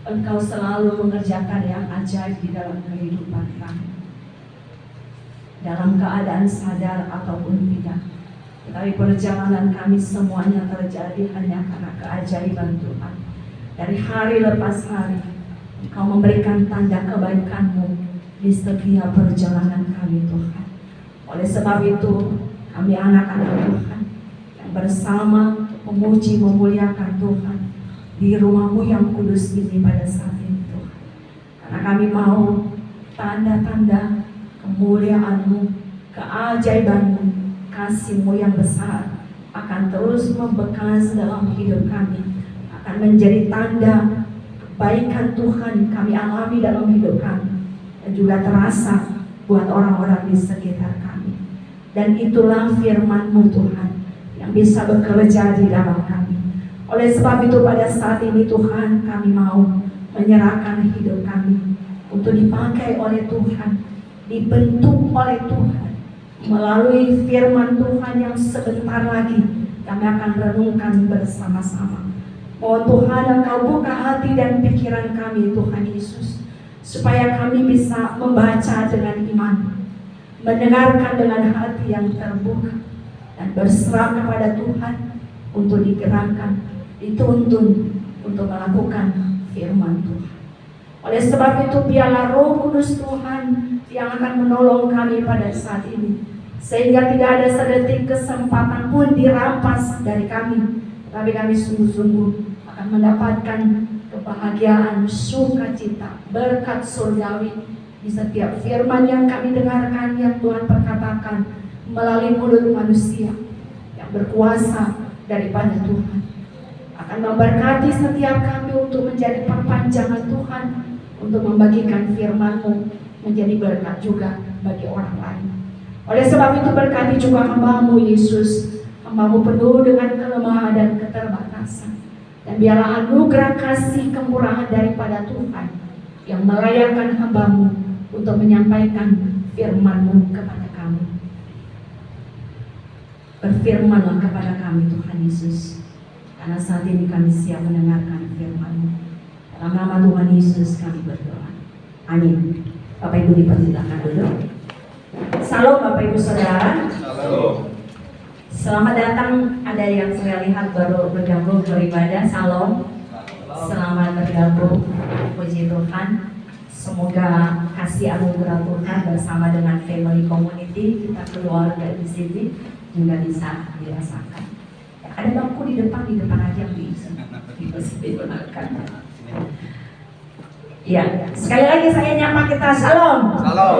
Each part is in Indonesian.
Engkau selalu mengerjakan yang ajaib di dalam kehidupan kami, dalam keadaan sadar ataupun tidak. Tetapi perjalanan kami semuanya terjadi hanya karena keajaiban Tuhan. Dari hari lepas hari, Engkau memberikan tanda kebaikan-Mu di setiap perjalanan kami, Tuhan. Oleh sebab itu, kami anak-anak Tuhan yang bersama memuji memuliakan Tuhan di rumah-Mu yang kudus ini pada saat ini, Tuhan. Karena kami mau tanda-tanda kemuliaan-Mu, keajaiban-Mu, kasih-Mu yang besar akan terus membekas dalam hidup kami, akan menjadi tanda kebaikan Tuhan kami alami dalam hidup kami, dan juga terasa buat orang-orang di sekitar kami. Dan itulah firman-Mu, Tuhan, yang bisa bekerja di dalam kami. Oleh sebab itu pada saat ini, Tuhan, kami mau menyerahkan hidup kami untuk dipakai oleh Tuhan, dibentuk oleh Tuhan melalui firman Tuhan yang sebentar lagi kami akan renungkan bersama-sama. Mohon Tuhan Engkau buka hati dan pikiran kami, Tuhan Yesus, supaya kami bisa membaca dengan iman, mendengarkan dengan hati yang terbuka, dan berserah kepada Tuhan untuk digerakkan, dituntun untuk melakukan firman Tuhan. Oleh sebab itu biarlah Roh Kudus Tuhan yang akan menolong kami pada saat ini, sehingga tidak ada sedetik kesempatan pun dirampas dari kami, tapi kami sungguh-sungguh akan mendapatkan kebahagiaan, sukacita, berkat surgawi di setiap firman yang kami dengarkan, yang Tuhan perkatakan melalui mulut manusia yang berkuasa daripada Tuhan, akan memberkati setiap kami untuk menjadi perpanjangan Tuhan, untuk membagikan firman-Mu menjadi berkat juga bagi orang lain. Oleh sebab itu berkati juga hamba-Mu Yesus, hamba-Mu penuh dengan kelemahan dan keterbatasan, dan biarlah anugerah kasih kemurahan daripada Tuhan yang melayakkan hamba-Mu untuk menyampaikan firman-Mu kepada kami. Berfirmanlah kepada kami Tuhan Yesus, karena saat ini kami siap mendengarkan firman-Mu. Dalam nama Tuhan Yesus kami berdoa. Amin. Bapak Ibu dipersilakan dulu. Salam Bapak Ibu Saudara. Salam. Selamat datang, ada yang saya lihat baru bergabung beribadah. Salam. Selamat bergabung. Puji Tuhan. Semoga kasih anugerah Tuhan bersama dengan family community kita keluarga di sini juga bisa dirasakan. Ya, ada bangku di depan aja yang bisa digunakan. Ya, sekali lagi saya nyapa kita salam. Salam.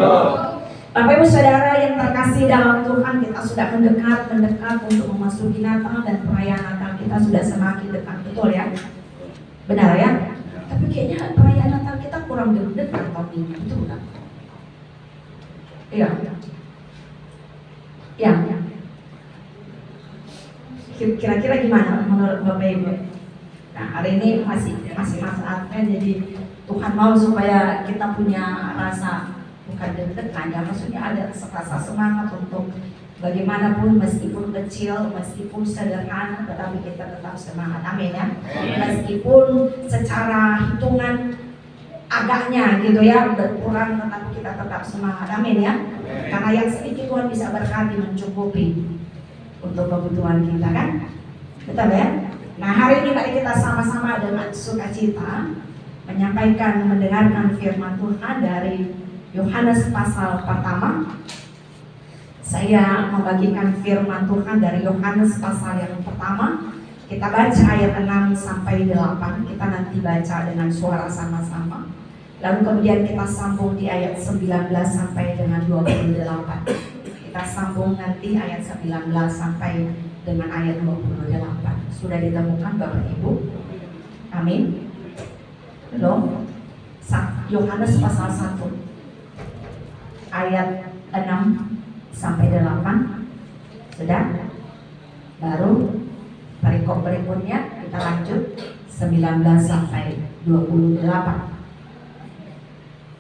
Bapak Ibu Saudara yang terkasih dalam Tuhan, kita sudah mendekat untuk memasuki Natal, dan perayaan Natal kita sudah semakin dekat, betul ya? Benar ya? Tapi kayaknya perayaan Natal kita kurang dekat tahun ini, betul nggak? Iya. Ya. Kira-kira gimana menurut Bapak Ibu? Nah, hari ini masih masa Advent, jadi Tuhan mau supaya kita punya rasa bukan deg-degan ya, maksudnya ada rasa semangat untuk bagaimanapun, meskipun kecil, meskipun sederhana, tetapi kita tetap semangat. Amin ya. Meskipun secara hitungan agaknya gitu ya berkurang, tetapi kita tetap semangat. Amin ya. Karena yang sedikit Tuhan bisa berkati mencukupi untuk kebutuhan kita kan. Betul ya. Nah, hari ini mari kita sama-sama dengan sukacita mendengarkan firman Tuhan dari Yohanes pasal pertama. Saya membagikan firman Tuhan dari Yohanes pasal yang pertama. Kita baca ayat 6 sampai 8. Kita nanti baca dengan suara sama-sama. Lalu kemudian kita sambung di ayat 19 sampai dengan 28. Kita sambung nanti ayat 19 sampai dengan ayat 28. Sudah ditemukan Bapak Ibu? Amin. Belum? Yohanes pasal 1 ayat 6 sampai 8. Sudah? Baru perikop berikutnya kita lanjut 19 sampai 28.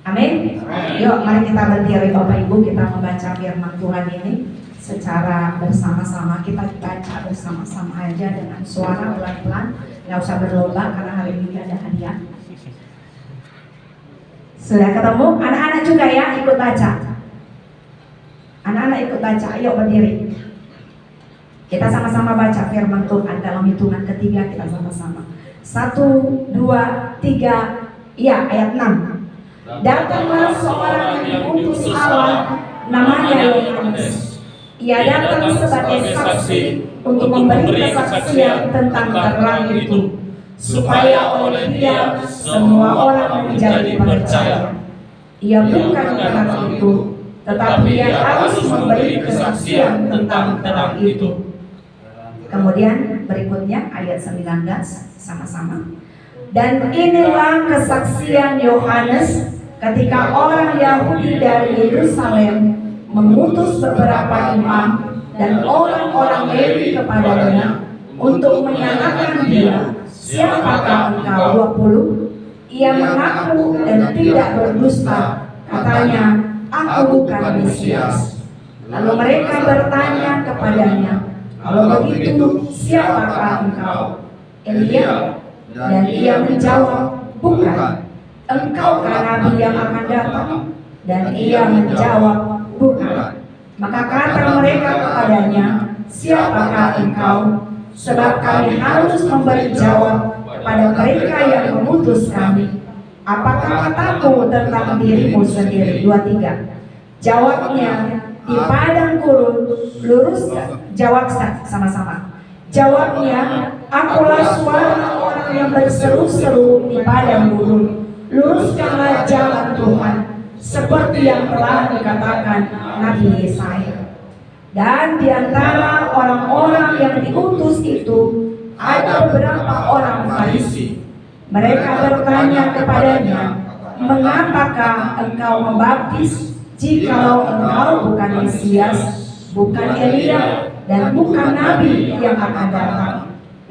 Amin. Yuk mari kita berdiri Bapak Ibu, kita membaca firman Tuhan ini secara bersama-sama. Kita baca bersama-sama aja dengan suara pelan-pelan, nggak usah berlomba karena hari ini ada hadiah. Sudah ketemu? Anak-anak juga ya ikut baca. Anak-anak ikut baca, ayo berdiri. Kita sama-sama baca firman Tuhan dalam hitungan ketiga, kita sama-sama. 1, 2, 3, iya ayat 6. Datanglah seorang yang diutus Allah, namanya Yohanes. Ia datang sebagai saksi untuk memberi kesaksian tentang terang itu, supaya oleh dia semua orang menjadi percaya. Ia bukan terang itu, tetapi ia harus memberi kesaksian tentang terang itu. Kemudian berikutnya ayat 19 sama-sama. Dan inilah kesaksian Yohanes ketika orang Yahudi dari Yerusalem mengutus beberapa imam dan orang-orang Lewi kepadanya untuk menyatakan dia, siapakah engkau? 20. Ia mengaku dan tidak berdusta, katanya, aku bukan Mesias. Lalu mereka bertanya kepadanya, kalau begitu siapakah engkau? Elia? Dan ia menjawab, bukan. Engkaukah nabi yang akan datang? Dan ia menjawab, bukan. Maka kata mereka kepadanya, siapakah engkau? Sebab kami harus memberi jawab kepada mereka yang mengutus kami. Apakah katamu tentang dirimu sendiri? 23. Jawabnya, di padang gurun luruskan. Jawab sama-sama. Jawabnya, akulah suara orang yang berseru-seru di padang gurun, luruskanlah jalan Tuhan, seperti yang telah dikatakan Nabi Yesaya. Dan di antara orang-orang yang diutus itu ada beberapa orang Farisi. Mereka bertanya kepadanya, mengapakah engkau membaptis jikalau engkau bukan Mesias, bukan Elia, dan bukan Nabi yang akan datang?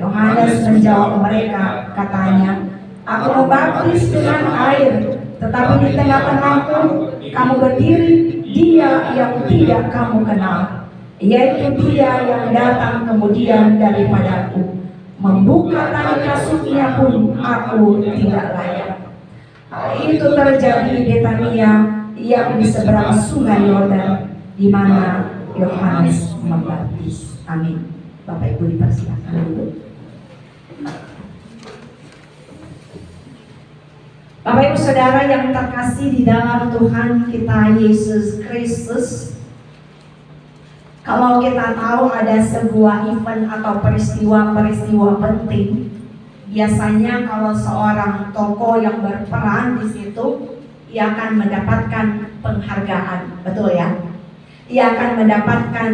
Yohanes menjawab mereka, katanya, aku membaptis dengan air, tetapi di tengah-tengahmu kamu berdiri dia yang tidak kamu kenal, yaitu dia yang datang kemudian daripadaku. Membuka tali kasutnya pun aku tidak layak. Itu terjadi di Betania yang di seberang sungai Yordan, di mana Yohanes membaptis. Amin. Bapak Ibu dipersilakan dulu. Bapak Ibu Saudara yang terkasih di dalam Tuhan kita Yesus Kristus, kalau kita tahu ada sebuah event atau peristiwa-peristiwa penting, biasanya kalau seorang tokoh yang berperan di situ, ia akan mendapatkan penghargaan, betul ya? Ia akan mendapatkan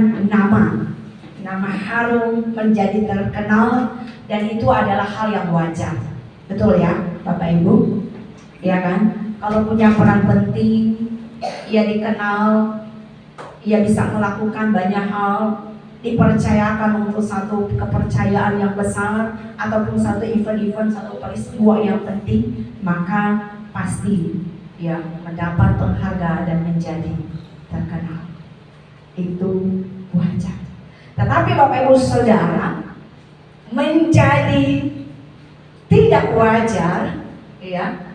nama harum, menjadi terkenal, dan itu adalah hal yang wajar, betul ya, Bapak Ibu? Ya kan? Kalau punya peran penting, ia dikenal. Ia bisa melakukan banyak hal, dipercayakan untuk satu kepercayaan yang besar, ataupun satu event-event, satu peristiwa yang penting, maka pasti ia mendapat penghargaan dan menjadi terkenal. Itu wajar. Tetapi Bapak Ibu Saudara, menjadi tidak wajar, ya,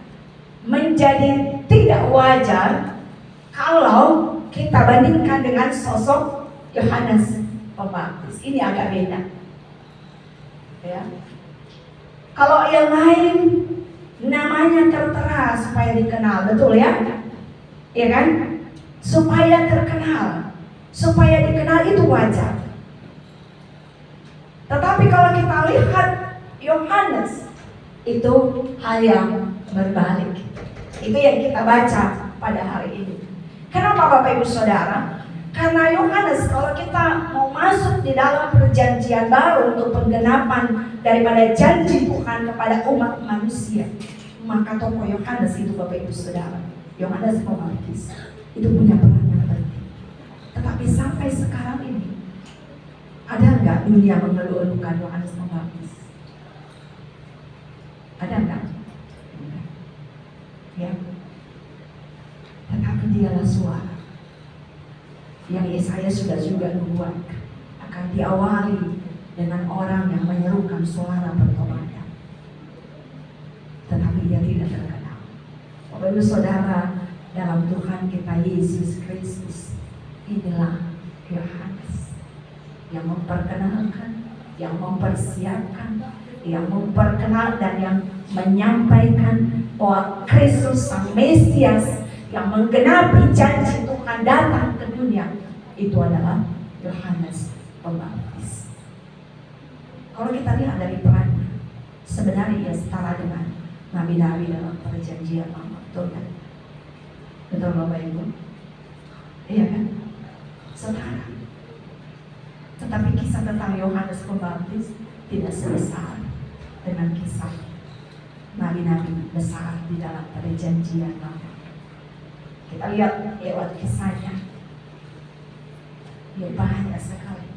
menjadi tidak wajar kalau kita bandingkan dengan sosok Yohanes Pembaptis. Ini agak beda, ya. Kalau yang lain namanya tertera supaya dikenal, betul ya? Ya kan? Supaya terkenal, supaya dikenal, itu wajar. Tetapi kalau kita lihat Yohanes, itu hal yang berbalik. Itu yang kita baca pada hari ini. Kenapa Bapak Ibu Saudara? Karena Yohanes, kalau kita mau masuk di dalam perjanjian baru untuk penggenapan daripada janji Tuhan kepada umat manusia, maka tokoh Yohanes itu Bapak Ibu Saudara, Yohanes Pembaptis, itu punya peran yang penting. Tetapi sampai sekarang ini, ada nggak dunia mengeluh-elukan Yohanes Pembaptis? Ada nggak? Ya. Tetapi dialah suara yang Yesaya sudah juga nubuatkan akan diawali dengan orang yang menyerukan suara pertobatan. Tetapi dia tidak terkenal. Bapak Ibu Saudara, dalam Tuhan kita Yesus Kristus, inilah Yohanes yang memperkenalkan, yang mempersiapkan, yang memperkenal dan yang menyampaikan bahwa Kristus Sang Mesias yang menggenapi janji Tuhan datang ke dunia, itu adalah Yohanes Pembaptis. Kalau kita lihat dari perannya, sebenarnya ia setara dengan nabi-nabi dalam perjanjian lama, betul kan? Betul Bapak Ibu? Iya kan? Setara. Tetapi kisah tentang Yohanes Pembaptis tidak sebesar dengan kisah nabi-nabi besar di dalam perjanjian lama. Kita lihat lewat kisahnya, dia banyak sekali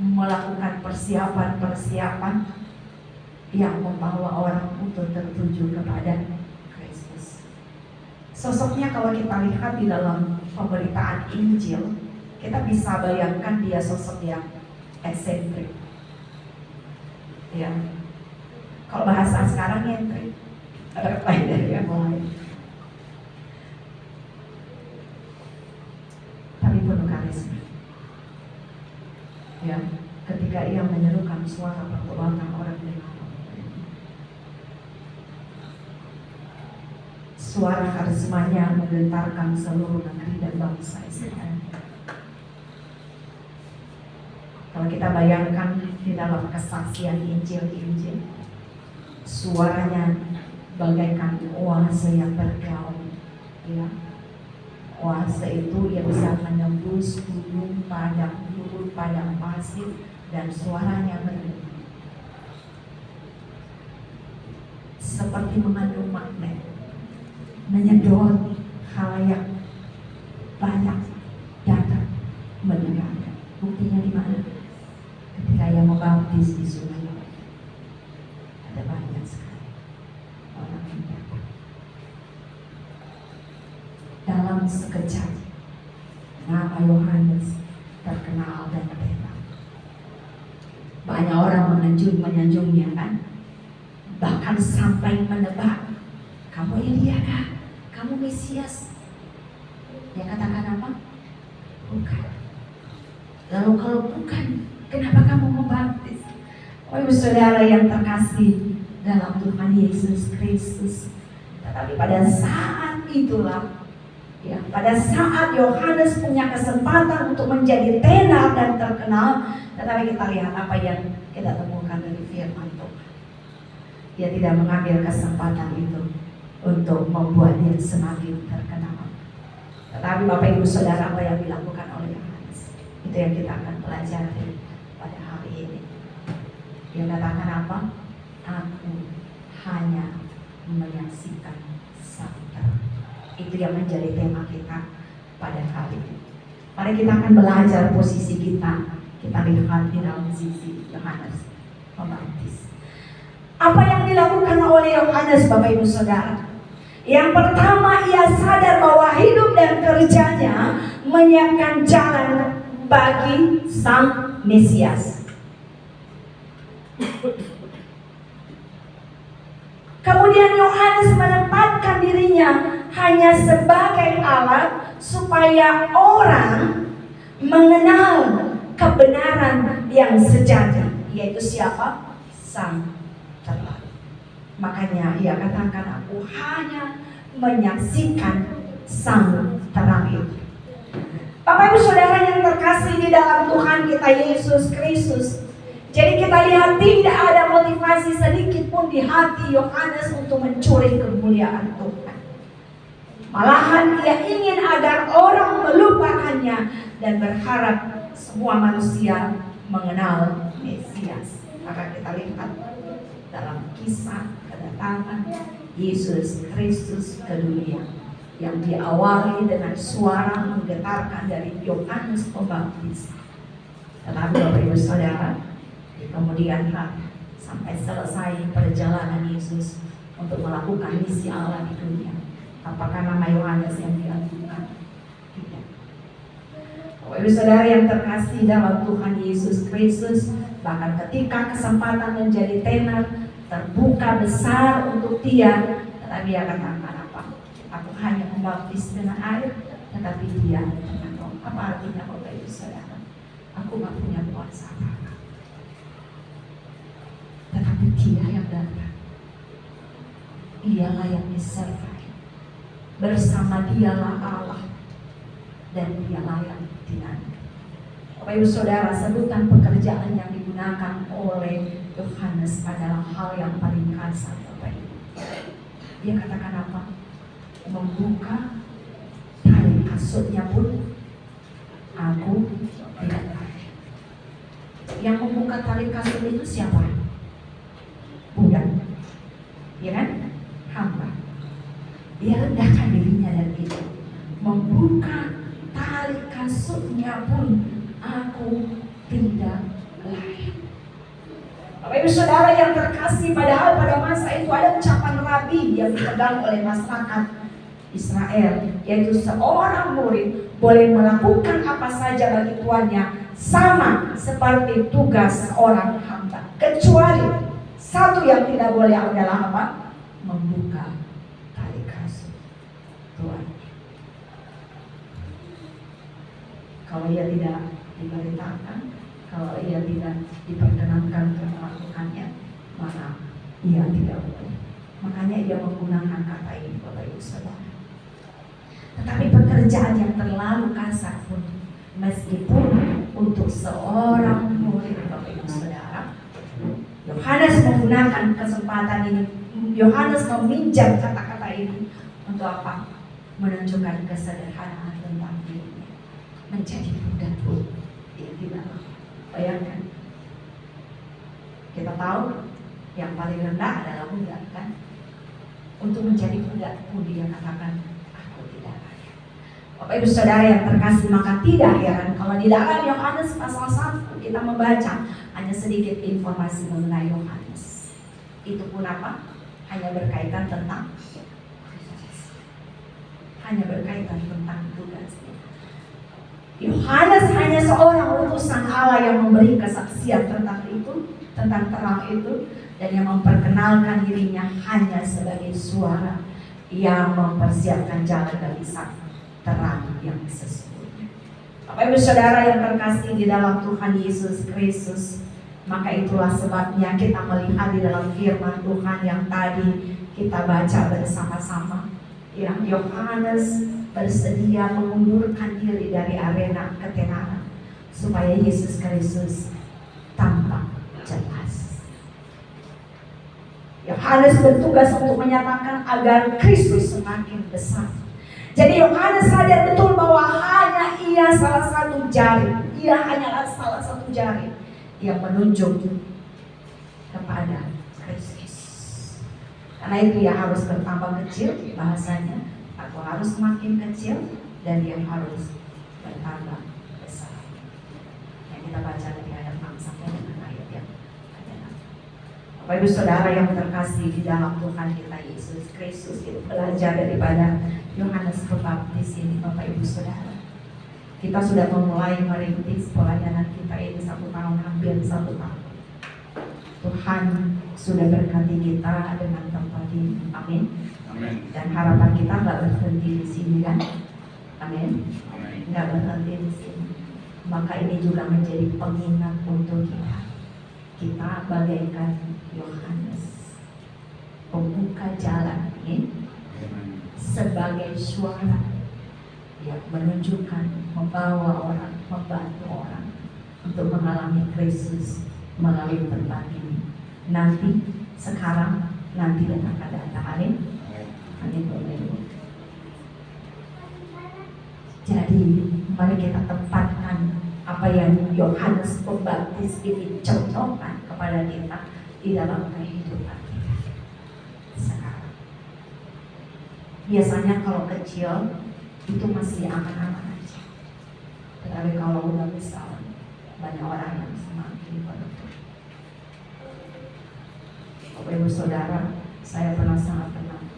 melakukan persiapan-persiapan yang membawa orang untuk tertuju kepada Kristus. Sosoknya kalau kita lihat di dalam pemberitaan Injil, kita bisa bayangkan dia sosok yang eksentrik. Ya, kalau bahasa sekarang nyentrik, ada lain dari yang lain. Tapi penuh karisma. Ya, ketika ia menyerukan suara pertobatan orang dengan suara karismanya menggentarkan seluruh negeri dan bangsa Israel. Kalau kita bayangkan di dalam kesaksian Injil, suaranya bagaikan oase yang bergaung, ya. Oase itu ia bisa menembus gunung, padang pasir, dan suaranya merdu seperti mengandung magnet, menyedot khalayak banyak datang mendengarkan. Buktinya di mana? Ketika ia membaptis di sungai, ada banyak sekali orang yang datang. Dalam sekejap nama Yohanes terkenal dan terkenal. Banyak orang menyanjungnya kan, bahkan sampai menebak, kamu Elia kah? Kamu Mesias? Dia katakan apa? Bukan. Lalu kalau bukan, kenapa kamu membaptis? Oh ibu saudara yang terkasih dalam Tuhan Yesus Kristus. Tetapi pada saat itulah, ya, pada saat Yohanes punya kesempatan untuk menjadi tenar dan terkenal, tetapi kita lihat apa yang kita temukan dari firman Tuhan. Dia tidak mengambil kesempatan itu untuk membuat dia semakin terkenal. Tetapi Bapak Ibu Saudara, apa yang dilakukan oleh Yohanes, itu yang kita akan pelajari pada hari ini. Dia katakan apa? Aku hanya menyaksikan sang terang. Itu yang menjadi tema kita pada hari ini. Mari kita akan belajar posisi kita. Kita lihat di dalam sisi Yohanes Pembaptis. Apa yang dilakukan oleh Yohanes, Bapak Ibu Saudara? Yang pertama, ia sadar bahwa hidup dan kerjanya menyiapkan jalan bagi sang Mesias. Kemudian Yohanes menempatkan dirinya hanya sebagai alat supaya orang mengenal kebenaran yang sejati, yaitu siapa? Sang terang. Makanya ia katakan, aku hanya menyaksikan sang terang itu. Bapak Ibu Saudara yang terkasih di dalam Tuhan kita Yesus Kristus, jadi kita lihat tidak ada motivasi sedikit pun di hati Yohanes untuk mencuri kemuliaan Tuhan. Malahan ia ingin agar orang melupakannya dan berharap semua manusia mengenal Mesias. Maka kita lihat dalam kisah kedatangan Yesus Kristus ke dunia yang diawali dengan suara menggetarkan dari Yohanes Pembaptis. Tetapi Bapak Ibu Saudara, di kemudian hari sampai selesai perjalanan Yesus untuk melakukan misi Allah di dunia, apakah nama Yohanes yang dilakukan? Tidak. Bapak Ibu Saudara yang terkasih dalam Tuhan Yesus Kristus, bahkan ketika kesempatan menjadi tenar terbuka besar untuk dia, tetapi dia katakan apa? Aku hanya membaptis dengan air, tetapi dia dengan roh. Apa artinya Bapak Ibu Saudara? Aku gak punya kuasa apa-apa, tetapi dia yang datang. Ialah yang disertai. Bersama dialah Allah, dan dialah yang dinanti. Bapak Ibu Saudara, sebutan pekerjaan yang digunakan oleh Yohanes adalah hal yang paling kasar, Bapak Ibu. Dia katakan apa? Membuka tali kasutnya pun aku tidak tahu. Yang membuka tali kasut itu siapa? Budak, ya kan? Hamba. Dia rendahkan dirinya dan itu. Membuka tali kasutnya pun aku tidak layak. Bapak Ibu Saudara yang terkasih, padahal pada masa itu ada ucapan rabi yang dipegang oleh masyarakat Israel, yaitu seorang murid boleh melakukan apa saja bagi tuannya, sama seperti tugas seorang hamba, kecuali satu yang tidak boleh adalah apa? Membuka tali kasut tuan. Kalau ia tidak diberitakan, kalau ia tidak diperkenankan untuk melakukannya, maka ia tidak boleh. Makanya ia menggunakan kata ini, Bapak Ibu Saudara. Tetapi pekerjaan yang terlalu kasar pun Meskipun untuk seorang murid, Bapak Ibu Saudara, Yohanes menggunakan kesempatan ini, Yohanes meminjam kata-kata ini untuk apa? Menunjukkan kesederhanaan tentang dirinya, menjadi budak pun dia tidak mau. Bayangkan, kita tahu yang paling rendah adalah budak kan? Untuk menjadi budak pun dia katakan, aku tidak layak. Bapak Ibu Saudara yang terkasih, maka tidak heran kalau di dalam Yohanes pasal 1 kita membaca hanya sedikit informasi mengenai Yohanes. Itu pun apa? Hanya berkaitan tentang tugasnya. Yohanes hanya seorang utusan Allah yang memberi kesaksian tentang itu, tentang terang itu, dan yang memperkenalkan dirinya hanya sebagai suara yang mempersiapkan jalan bagi sang terang yang sesungguhnya. Bapak Ibu Saudara yang terkasih di dalam Tuhan Yesus Kristus, maka itulah sebabnya kita melihat di dalam firman Tuhan yang tadi kita baca bersama-sama, yang Yohanes bersedia mengundurkan diri dari arena ketenaran supaya Yesus Kristus tampak jelas. Yohanes bertugas untuk menyatakan agar Kristus semakin besar. Jadi Yohanes sadar betul bahwa hanya ia salah satu jari, ia hanyalah salah satu jari yang menunjuk kepada Kristus. Karena itu ia harus bertambah kecil bahasanya, atau harus semakin kecil, dan dia harus bertambah besar. Yang kita baca dari ayat 6 sampai dengan ayat yang ke-6. Bapak Ibu Saudara yang terkasih di dalam Tuhan kita Yesus Kristus, kita belajar daripada Yohanes Pembaptis ini, Bapak Ibu Saudara. Kita sudah memulai merintis pelayanan kita ini 1 tahun, hampir 1 tahun. Tuhan sudah berkati kita dengan tempat ini, amin. Amin. Dan harapan kita nggak berhenti di sini kan, amin. Amin. Nggak berhenti di sini. Maka ini juga menjadi pengingat untuk kita. Kita bagaikan Yohanes, pembuka jalan ini, sebagai suara yang menunjukkan, membawa orang, membantu orang untuk mengalami Kristus melalui tempat ini. Nanti, sekarang, nanti dan akan datang. Amin. Amin. Jadi, mari kita tempatkan apa yang Yohanes Pembaptis ini contohkan kepada kita di dalam kehidupan kita sekarang. Biasanya kalau kecil itu masih aman-aman aja, tetapi kalau udah besar, banyak orang yang semakin beruntung. Bapak Ibu Saudara, saya pernah sangat tenang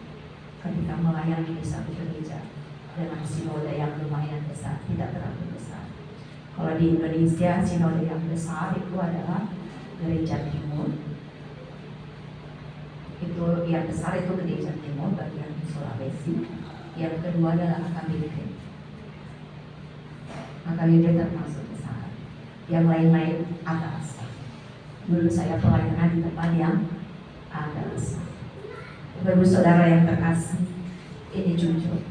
ketika melayani di satu gereja dengan sinode yang lumayan besar, tidak terlalu besar. Kalau di Indonesia, sinode yang besar itu adalah gereja timur. Itu yang besar itu gereja timur bagian Sulawesi. Yang kedua adalah AKBP. AKBP termasuk besar. Yang lain-lain atas. Dulu saya pelayanan di tempat yang agak besar. Bapak Saudara yang terkasih, ini jujur.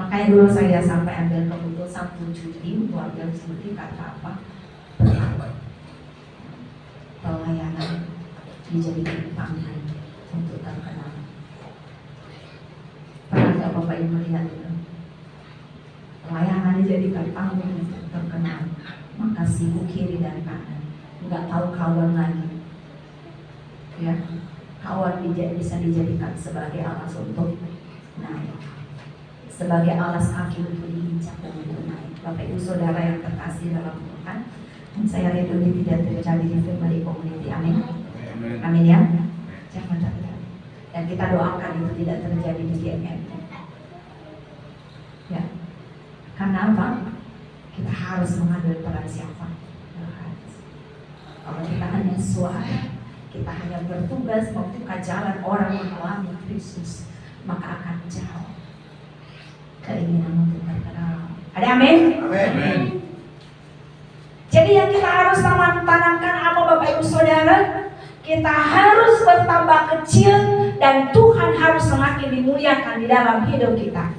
Makanya dulu saya sampai ambil keputusan cuti, keluarga cuti karena apa? Pelayanan dijadikan panggilan untuk terkenal. Pernah nggak Bapak Ibu melihat itu? Pelayanan dijadikan panggilan untuk terkenal, maka sibuk kiri dan kanan, nggak tahu kawan lagi. Ya, kawan bisa dijadikan sebagai alas untuk naik, sebagai alas kaki untuk diinjak dan untuk naik. Bapak Ibu Saudara yang terkasih dalam Tuhan, saya rindu ini tidak terjadi di Family Community. Amin. Amin ya. Jangan terjadi. Dan kita doakan itu tidak terjadi di GMM. Ya. Karena apa? Kita harus mengambil peran siapa? Kalau kita hanya suara, kita hanya bertugas membuka jalan orang mengalami Kristus, maka akan jauh keinginan untuk terkenal. Ada amin? Amin. Jadi yang kita harus tanamkan apa Bapak Ibu Saudara? Kita harus bertambah kecil dan Tuhan harus semakin dimuliakan di dalam hidup kita.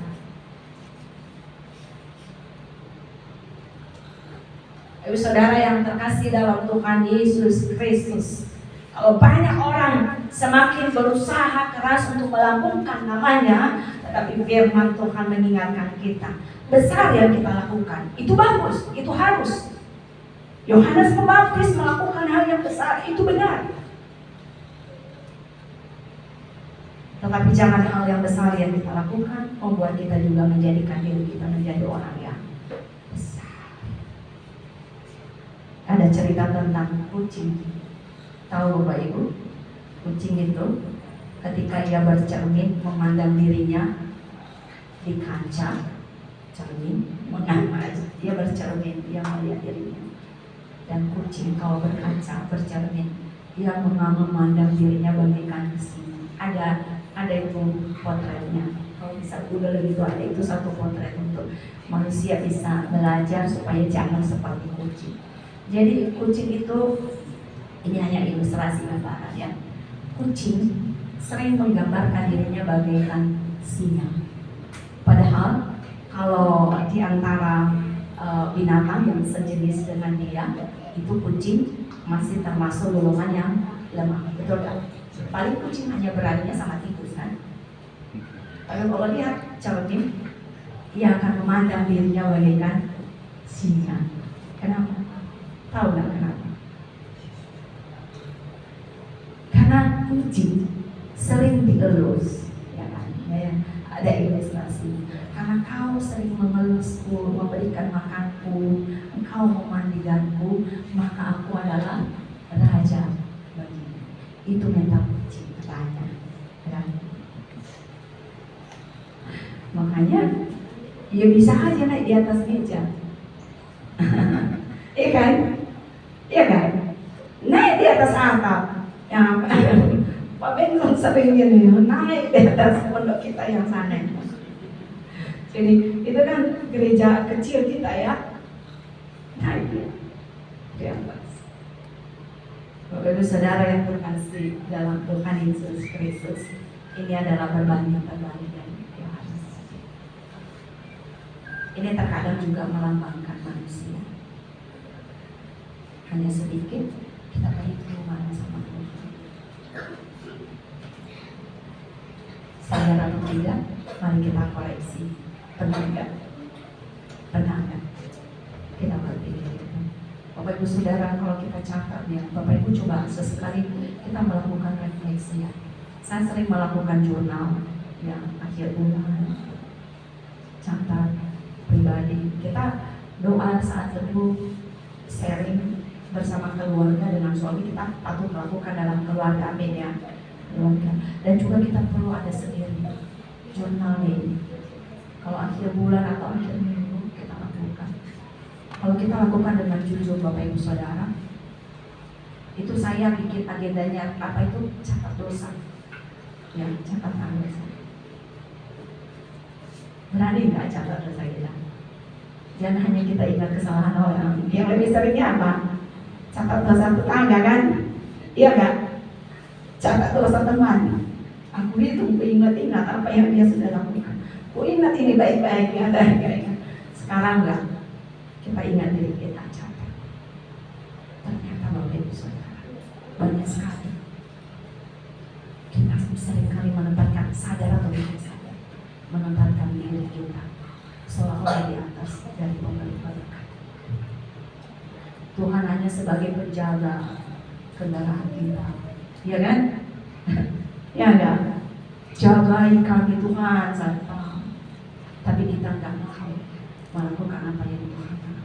Ayo saudara yang terkasih dalam Tuhan Yesus Kristus, kalau banyak orang semakin berusaha keras untuk melambungkan namanya, tetapi firman Tuhan mengingatkan kita, besar yang kita lakukan, itu bagus, itu harus. Yohanes Pembaptis melakukan hal yang besar, itu benar. Tetapi jangan hal yang besar yang kita lakukan membuat kita juga menjadikan diri kita menjadi orang yang besar. Ada cerita tentang kucing. Tahu Bapak Ibu? Kucing itu ketika ia bercermin memandang dirinya di kaca cermin, dia bercermin, dia melihat dirinya. Dan kucing kalau berkaca bercermin, dia memandang dirinya bagaikan besi. Ada itu potretnya. Kalau bisa Google itu ada itu satu potret untuk manusia bisa belajar supaya jangan seperti kucing. Jadi kucing itu, ini hanya ilustrasi gambaran ya. Kucing sering menggambarkan dirinya bagaikan singa. Padahal kalau di antara binatang yang sejenis dengan dia, itu kucing masih termasuk golongan yang lemah, betul kan? Paling kucing hanya beraninya sama tikus kan. Tapi kalau lihat cermin, ia akan memandang dirinya bagaikan singa. Kenapa? Tahu nggak kenapa? Karena kucing sering dielus, ya kan? Ya, ada ilustrasi. Karena kau sering mengelusku, memberikan makanku, engkau memandikanku, maka aku adalah raja bagimu. Itu mental kucing katanya. Ya. Makanya ya bisa aja naik di atas meja. Iya kan? Iya kan? Naik di atas atap. Ya, Pak Ben sering ini naik di atas pondok kita yang sana. Jadi itu kan gereja kecil kita ya. Naik di atas. Bapak Ibu Saudara yang terkasih dalam Tuhan Yesus Kristus, ini adalah berbanding-berbanding yang Yohanes. Ini terkadang juga melambangkan manusia. Hanya sedikit kita perhitungan sama Tuhan. Sadar atau tidak, mari kita koreksi. Benar enggak? Benar enggak? Kita berpikir. Bapak Ibu Saudara, kalau kita catat ya, Bapak Ibu coba sesekali kita melakukan refleksi ya. Saya sering melakukan jurnal ya, akhir bulan, catat pribadi. Kita doa saat teduh, sharing bersama keluarga dengan suami, kita patut melakukan dalam keluarga, amin ya, keluarga. Dan juga kita perlu ada sendiri journaling. Kalau akhir bulan atau akhir minggu kita lakukan. Kalau kita lakukan dengan jujur Bapak Ibu Saudara, itu saya bikin agendanya apa itu catat dosa, ya catatan dosa. Berani nggak catat dosa kita? Jangan hanya kita ingat kesalahan orang. Yang lebih seringnya apa? Catat dosa tetangga kan? Iya nggak? Catat dosa teman. Aku itu ingat-ingat apa yang dia sudah lakukan. Aku ingat ini baik-baik ya, dan sekarang enggak. Kita ingat diri kita catat. Ternyata Bapak Ibu Saudara, banyak sekali kita seringkali menempatkan, sadar atau tidak sadar, menempatkan diri kita seolah-olah di atas dari pemberi berkat. Tuhan hanya sebagai penjaga kendaraan kita, ya kan? Ya enggak? Jagai kami Tuhan, tapi kita enggak mau melakukan apa yang Tuhan mau.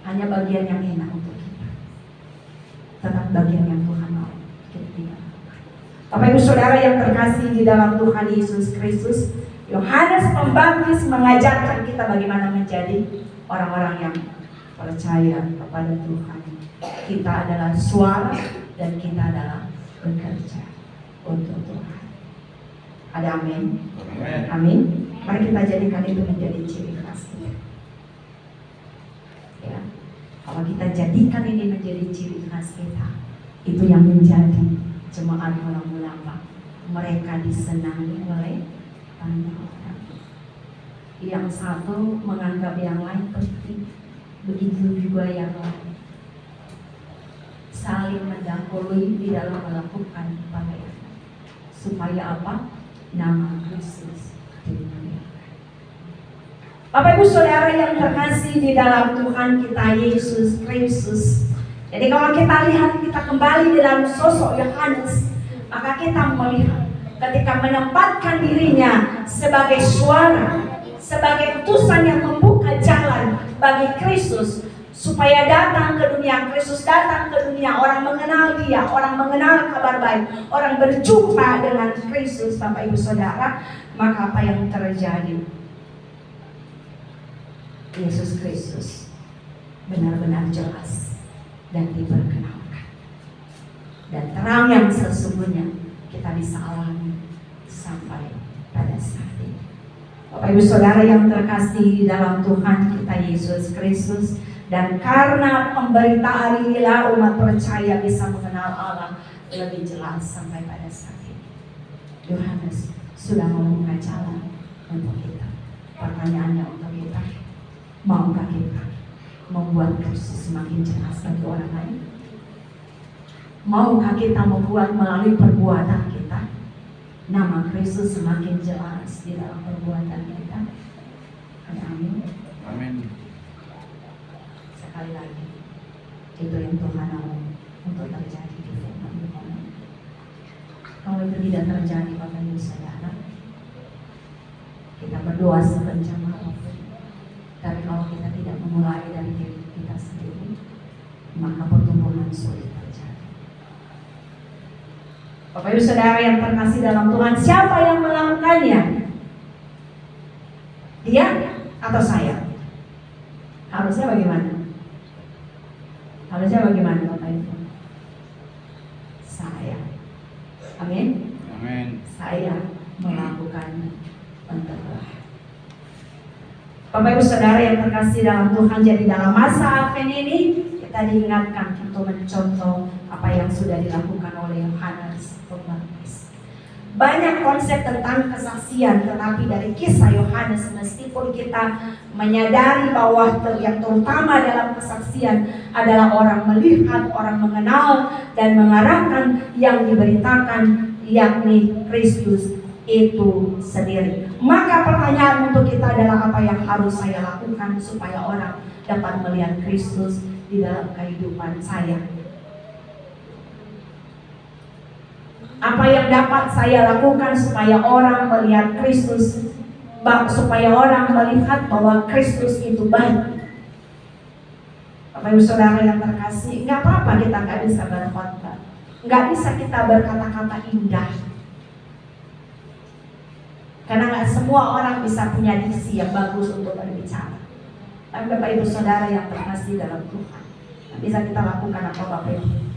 Hanya bagian yang enak untuk kita, tetap bagian yang Tuhan mau kita tidak. Bapak Ibu Saudara yang terkasih di dalam Tuhan Yesus Kristus, Yohanes Pembaptis mengajarkan kita bagaimana menjadi orang-orang yang percaya kepada Tuhan. Kita adalah suara dan kita adalah bekerja untuk Tuhan. Ada amin? Amin. Mari kita jadikan itu menjadi ciri khas kita. Ya. Kalau kita jadikan ini menjadi ciri khas kita, itu yang menjadi jemaat mula-mula. Mereka disenangi oleh banyak orang. Yang satu menganggap yang lain penting, begitu juga yang lain. Saling mendahului di dalam melakukan pelayanan. Supaya apa? Nama Kristus dimuliakan. Bapak Ibu Saudara yang terkasih di dalam Tuhan kita Yesus Kristus. Jadi kalau kita lihat, kita kembali di dalam sosok Yohanes, maka kita melihat ketika menempatkan dirinya sebagai suara, sebagai utusan yang membuka jalan bagi Kristus, supaya datang ke dunia, Kristus datang ke dunia, orang mengenal dia, orang mengenal kabar baik, orang berjumpa dengan Kristus. Bapak Ibu Saudara, maka apa yang terjadi? Yesus Kristus benar-benar jelas dan diperkenalkan, dan terang yang sesungguhnya kita bisa alami sampai pada saat ini. Bapak Ibu Saudara yang terkasih di dalam Tuhan kita Yesus Kristus, dan karena pemberitaan inilah umat percaya bisa mengenal Allah lebih jelas sampai pada saat ini. Yohanes sudah membuka jalan untuk kita. Pertanyaannya untuk kita, maukah kita membuat Kristus semakin jelas bagi orang lain? Maukah kita membuat melalui perbuatan kita nama Kristus semakin jelas di dalam perbuatan kita? Amin. Amin. Sekali lagi, itu yang Tuhan mau untuk terjadi di firman Tuhan. Kalau itu tidak terjadi, Bapak Ibu Saudara, kita berdoa sekencang apapun, tapi kalau kita tidak memulai dari diri kita sendiri, maka pertumbuhan sulit terjadi. Bapak Ibu Saudara yang terkasih dalam Tuhan, siapa yang melakukannya? Dia atau saya? Harusnya bagaimana? Harusnya bagaimana Bapak Ibu? Saya. Amin. Amin. Saya melakukan untuk Tuhan. Bapak Ibu Saudara yang terkasih dalam Tuhan, jadi dalam masa Advent ini kita diingatkan untuk mencontoh apa yang sudah dilakukan oleh Yohanes Pembaptis. Banyak konsep tentang kesaksian, tetapi dari kisah Yohanes, meskipun kita menyadari bahwa yang terutama dalam kesaksian adalah orang melihat, orang mengenal dan mengarahkan yang diberitakan, yakni Kristus itu sendiri. Maka pertanyaan untuk kita adalah, apa yang harus saya lakukan supaya orang dapat melihat Kristus di dalam kehidupan saya? Apa yang dapat saya lakukan supaya orang melihat Kristus, supaya orang melihat bahwa Kristus itu baik? Bapak Ibu Saudara yang terkasih, nggak apa-apa kita nggak bisa berkhotbah, nggak bisa kita berkata-kata indah, karena nggak semua orang bisa punya diksi yang bagus untuk berbicara. Tapi Bapak Ibu Saudara yang terkasih dalam Tuhan, bisa kita lakukan apa Bapak Ibu?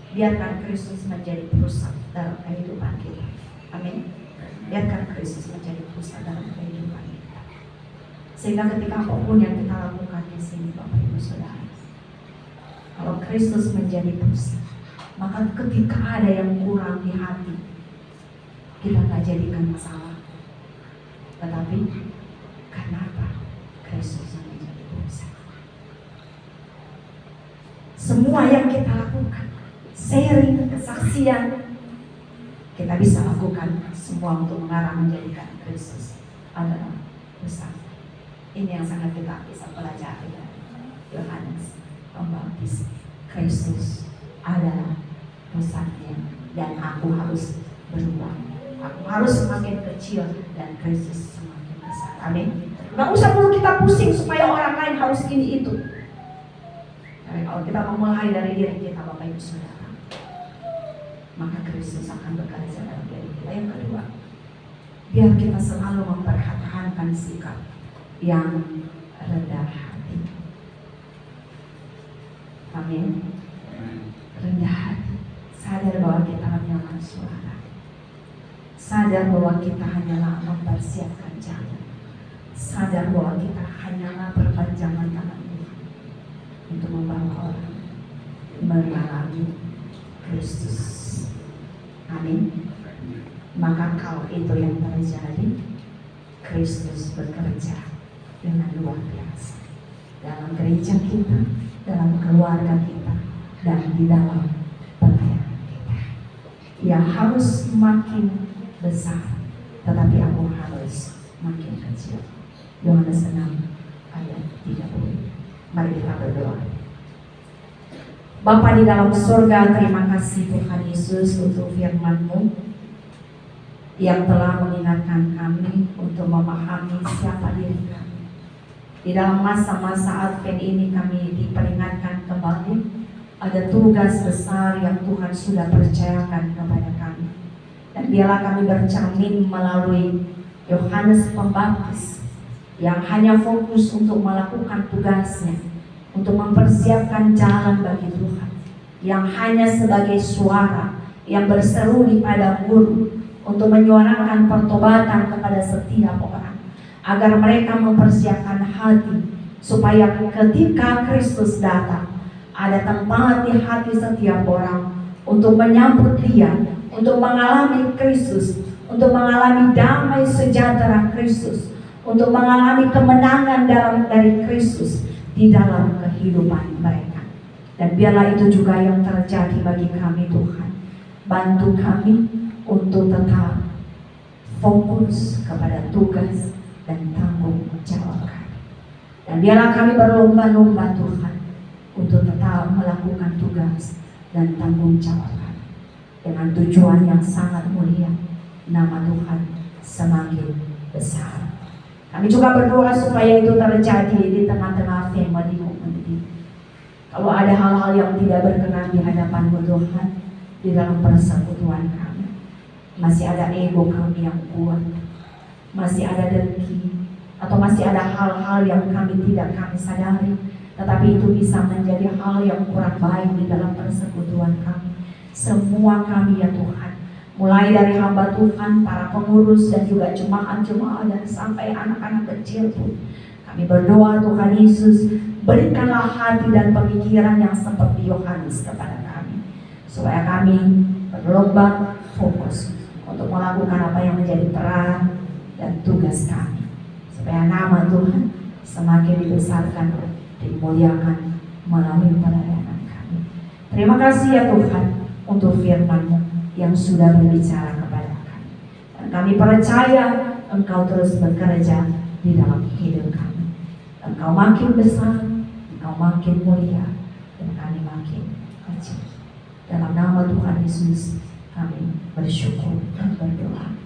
Biarkan Kristus menjadi pusat dalam kehidupan kita. Amin. Biarkan Kristus menjadi pusat dalam kehidupan kita, sehingga ketika apapun yang kita lakukan di sini, Bapak Ibu Saudara, kalau Kristus menjadi pusat, maka ketika ada yang kurang di hati, kita nggak jadikan masalah, tetapi karena apa? Kristus yang menjadi pusat. Semua yang kita lakukan, sharing, kesaksian, kita bisa lakukan semua untuk mengarah menjadikan Kristus adalah pusat. Ini yang sangat kita bisa pelajari dari Yohanes Pembaptis. Kristus adalah pusatnya, dan aku harus berubah. Aku harus semakin kecil dan Kristus semakin besar. Amin. Gak usah perlu kita pusing supaya orang lain harus ini itu. Tapi kalau kita memulai dari diri kita, Bapak Ibu Saudara, maka Kristus akan bekerja dalam diri kita. Yang kedua, biar kita selalu mempertahankan sikap yang rendah hati. Amin. Rendah hati, sadar bahwa kita hanyalah suara, sadar bahwa kita hanyalah mempersiapkan jalan, sadar bahwa kita hanyalah perpanjangan tangan Tuhan untuk membawa orang mengalami Kristus. Amin. Maka kalau itu yang terjadi, Kristus bekerja dengan luar biasa. dalam gereja kita, dalam keluarga kita, dan di dalam pelayanan kita. Ia harus makin besar, tetapi aku harus makin kecil. Yohanes 6 ayat 30. Mari kita berdoa. Bapa di dalam surga, terima kasih Tuhan Yesus untuk firman-Mu yang telah mengingatkan kami untuk memahami siapa diri kami. Di dalam masa-masa Advent ini kami diperingatkan kembali ada tugas besar yang Tuhan sudah percayakan kepada kami. Dan biarlah kami bercermin melalui Yohanes Pembaptis yang hanya fokus untuk melakukan tugasnya, untuk mempersiapkan jalan bagi Tuhan, yang hanya sebagai suara yang berseru di padang gurun untuk menyuarakan pertobatan kepada setiap orang, agar mereka mempersiapkan hati supaya ketika Kristus datang ada tempat di hati setiap orang untuk menyambut Dia, untuk mengalami Kristus, untuk mengalami damai sejahtera Kristus, untuk mengalami kemenangan dari Kristus di dalam kehidupan mereka. Dan biarlah itu juga yang terjadi bagi kami Tuhan. Bantu kami untuk tetap fokus kepada tugas dan tanggung jawab kami. Dan biarlah kami berlomba-lomba Tuhan untuk tetap melakukan tugas dan tanggung jawab kami dengan tujuan yang sangat mulia, nama Tuhan semakin besar. Kami juga berdoa supaya itu terjadi di tengah-tengah family community. Kalau ada hal-hal yang tidak berkenan di hadapan Tuhan di dalam persekutuan kami, masih ada ego kami yang kuat, masih ada dengki, atau masih ada hal-hal yang tidak kami sadari, tetapi itu bisa menjadi hal yang kurang baik di dalam persekutuan kami. Semua kami ya Tuhan, mulai dari hamba Tuhan, para pengurus dan juga jemaat-jemaat dan sampai anak-anak kecil pun, kami berdoa Tuhan Yesus, berikanlah hati dan pemikiran yang seperti Yohanes kepada kami, supaya kami berlomba fokus untuk melakukan apa yang menjadi peran dan tugas kami, supaya nama Tuhan semakin dibesarkan, dimuliakan melalui pelayanan kami. Terima kasih ya Tuhan untuk firman-Mu yang sudah berbicara kepada kami. Dan kami percaya Engkau terus bekerja di dalam hidup kami. Engkau makin besar, Engkau makin mulia, dan kami makin kecil. Dalam nama Tuhan Yesus kami bersyukur dan berdoa.